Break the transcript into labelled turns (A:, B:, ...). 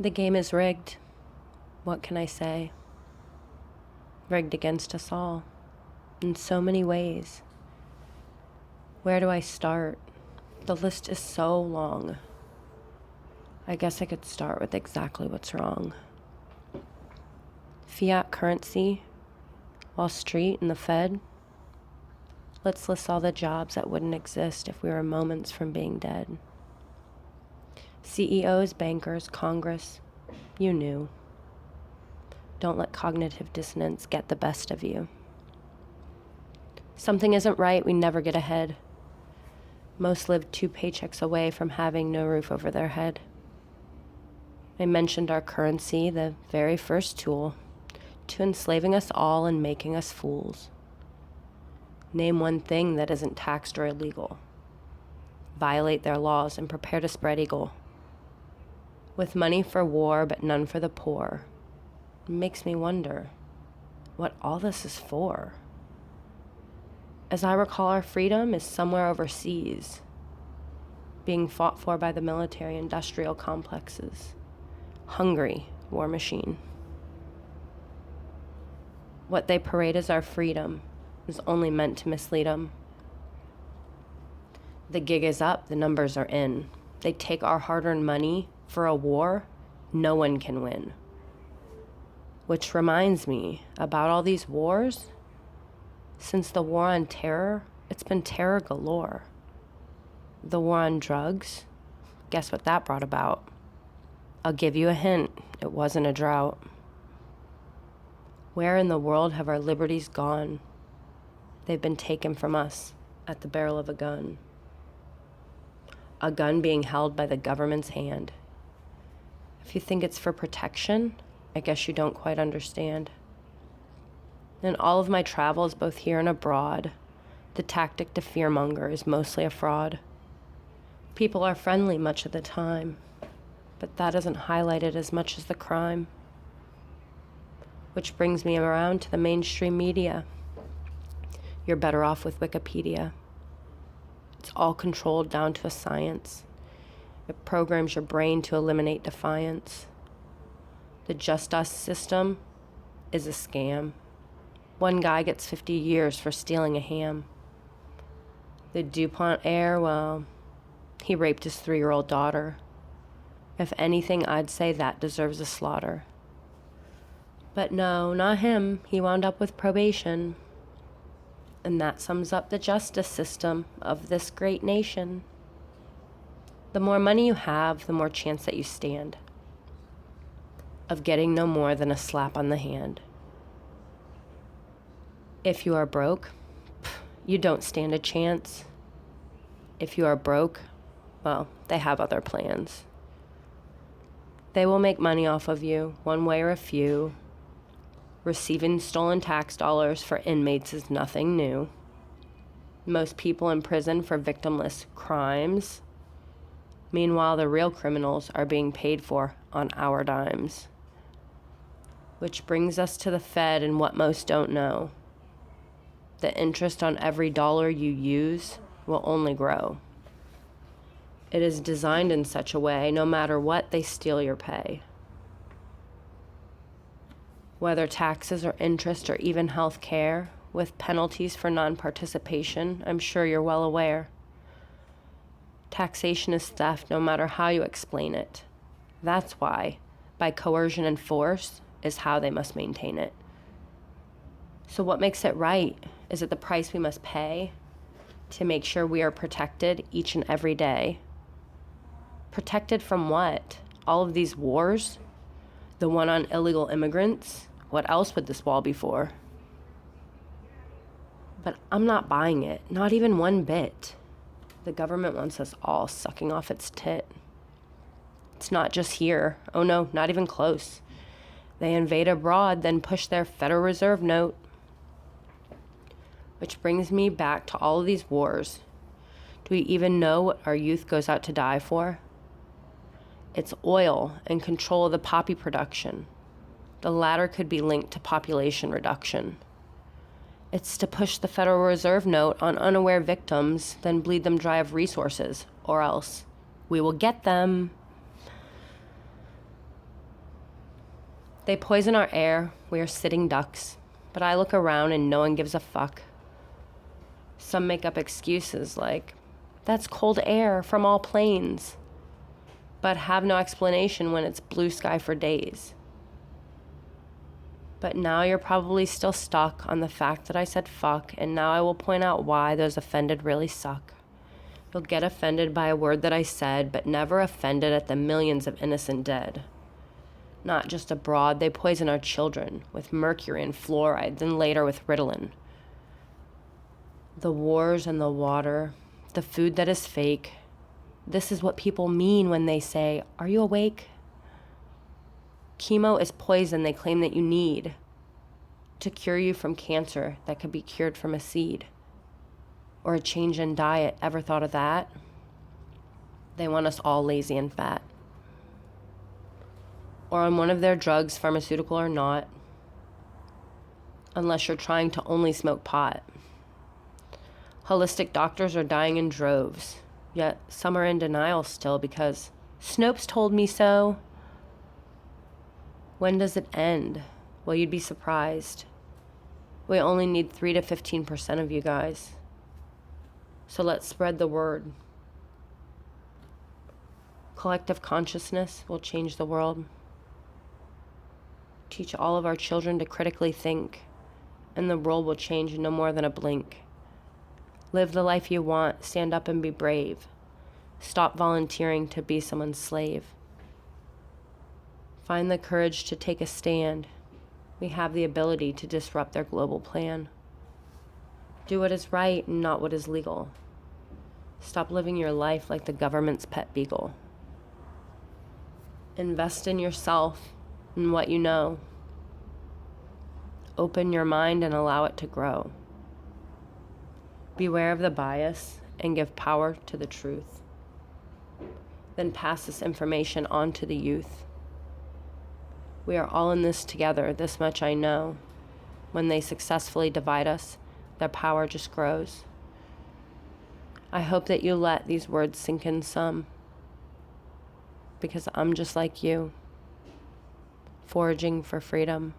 A: The game is rigged. What can I say? Rigged against us all, in so many ways. Where do I start? The list is so long. I guess I could start with exactly what's wrong. Fiat currency, Wall Street, and the Fed. Let's list all the jobs that wouldn't exist if we were moments from being dead. CEOs, bankers, Congress, you knew. Don't let cognitive dissonance get the best of you. Something isn't right, we never get ahead. Most live 2 paychecks away from having no roof over their head. I mentioned our currency, the very first tool, to enslaving us all and making us fools. Name one thing that isn't taxed or illegal. Violate their laws and prepare to spread eagle. With money for war, but none for the poor. It makes me wonder what all this is for. As I recall, our freedom is somewhere overseas, being fought for by the military-industrial complexes. Hungry war machine. What they parade as our freedom is only meant to mislead them. The gig is up, the numbers are in. They take our hard-earned money for a war no one can win. Which reminds me, about all these wars, since the war on terror, it's been terror galore. The war on drugs, guess what that brought about? I'll give you a hint, it wasn't a drought. Where in the world have our liberties gone? They've been taken from us at the barrel of a gun. A gun being held by the government's hand. If you think it's for protection, I guess you don't quite understand. In all of my travels, both here and abroad, the tactic to fearmonger is mostly a fraud. People are friendly much of the time, but that isn't highlighted as much as the crime. Which brings me around to the mainstream media. You're better off with Wikipedia. It's all controlled down to a science. It programs your brain to eliminate defiance. The Just Us system is a scam. One guy gets 50 years for stealing a ham. The DuPont heir, well, he raped his 3-year-old daughter. If anything, I'd say that deserves a slaughter. But no, not him. He wound up with probation. And that sums up the justice system of this great nation. The more money you have, the more chance that you stand of getting no more than a slap on the hand. If you are broke, you don't stand a chance. If you are broke, well, they have other plans. They will make money off of you, one way or a few. Receiving stolen tax dollars for inmates is nothing new. Most people in prison for victimless crimes. Meanwhile, the real criminals are being paid for on our dimes. Which brings us to the Fed and what most don't know. The interest on every dollar you use will only grow. It is designed in such a way, no matter what, they steal your pay. Whether taxes or interest or even health care, with penalties for non-participation, I'm sure you're well aware. Taxation is theft no matter how you explain it. That's why, by coercion and force, is how they must maintain it. So what makes it right? Is it the price we must pay to make sure we are protected each and every day? Protected from what? All of these wars? The one on illegal immigrants? What else would this wall be for? But I'm not buying it, not even one bit. The government wants us all sucking off its tit. It's not just here. Oh no, not even close. They invade abroad, then push their Federal Reserve note. Which brings me back to all of these wars. Do we even know what our youth goes out to die for? It's oil and control of the poppy production. The latter could be linked to population reduction. It's to push the Federal Reserve note on unaware victims, then bleed them dry of resources, or else we will get them. They poison our air. We are sitting ducks. But I look around and no one gives a fuck. Some make up excuses like, that's cold air from all planes, but have no explanation when it's blue sky for days. But now you're probably still stuck on the fact that I said fuck, and now I will point out why those offended really suck. You'll get offended by a word that I said, but never offended at the millions of innocent dead. Not just abroad, they poison our children with mercury and fluoride, then later with Ritalin. The wars and the water, the food that is fake. This is what people mean when they say, "Are you awake?" Chemo is poison they claim that you need to cure you from cancer that could be cured from a seed. Or a change in diet. Ever thought of that? They want us all lazy and fat. Or on one of their drugs, pharmaceutical or not, unless you're trying to only smoke pot. Holistic doctors are dying in droves, yet some are in denial still because Snopes told me so. When does it end? Well, you'd be surprised. We only need 3 to 15% of you guys. So let's spread the word. Collective consciousness will change the world. Teach all of our children to critically think, and the world will change in no more than a blink. Live the life you want, stand up and be brave. Stop volunteering to be someone's slave. Find the courage to take a stand. We have the ability to disrupt their global plan. Do what is right and not what is legal. Stop living your life like the government's pet beagle. Invest in yourself and what you know. Open your mind and allow it to grow. Beware of the bias and give power to the truth. Then pass this information on to the youth. We are all in this together, this much I know. When they successfully divide us, their power just grows. I hope that you let these words sink in some, because I'm just like you, foraging for freedom.